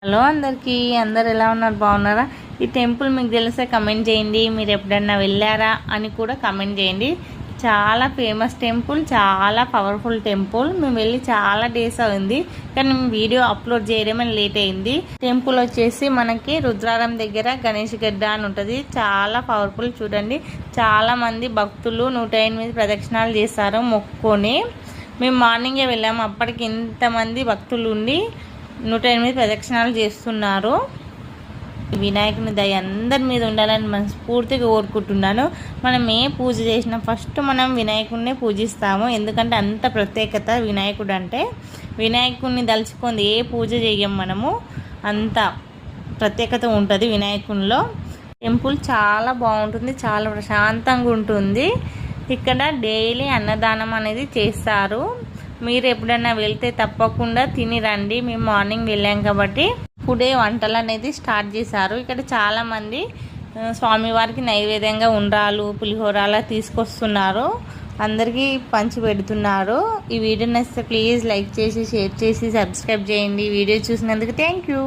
Hello అందరు ఎలా ఉన్నారు? బాగున్నారా? ఈ టెంపుల్ మీకు తెలిస్తే కమెంట్ చేయండి. మీరు ఎప్పుడన్నా వెళ్ళారా అని కూడా కమెంట్ చేయండి. చాలా ఫేమస్ టెంపుల్, చాలా పవర్ఫుల్ టెంపుల్. మేము వెళ్ళి చాలా డేస్ అయింది, కానీ మేము వీడియో అప్లోడ్ చేయడమే లేట్ అయింది. టెంపుల్ వచ్చేసి మనకి రుద్రారం దగ్గర గణేష్ గడ్డ అని ఉంటుంది. చాలా పవర్ఫుల్. చూడండి, చాలా మంది భక్తులు 108 ప్రదక్షిణాలు చేస్తారు మొక్కుకొని. మేము మార్నింగే వెళ్ళాము, అప్పటికి ఇంతమంది భక్తులు ఉండి 108 ప్రదక్షిణాలు చేస్తున్నారు. వినాయకుని దయ అందరి మీద ఉండాలని మనస్ఫూర్తిగా కోరుకుంటున్నాను. మనం ఏ పూజ చేసినా ఫస్ట్ మనం వినాయకుడినే పూజిస్తాము, ఎందుకంటే అంత ప్రత్యేకత వినాయకుడు అంటే. వినాయకుడిని దలుచుకుంది ఏ పూజ చెయ్యం మనము, అంత ప్రత్యేకత ఉంటుంది వినాయకునిలో. టెంపుల్ చాలా బాగుంటుంది, చాలా ప్రశాంతంగా ఉంటుంది. ఇక్కడ డైలీ అన్నదానం అనేది చేస్తారు. మీరు ఎప్పుడైనా వెళ్తే తప్పకుండా తిని రండి. మేము మార్నింగ్ వెళ్ళాం కాబట్టి ఇప్పుడే వంటలు అనేది స్టార్ట్ చేశారు. ఇక్కడ చాలామంది స్వామివారికి నైవేద్యంగా ఉండ్రాలు, పులిహోరాలు తీసుకొస్తున్నారు, అందరికీ పంచి పెడుతున్నారు. ఈ వీడియో నచ్చితే ప్లీజ్ లైక్ చేసి, షేర్ చేసి, సబ్స్క్రైబ్ చేయండి. వీడియో చూసినందుకు థ్యాంక్ యూ.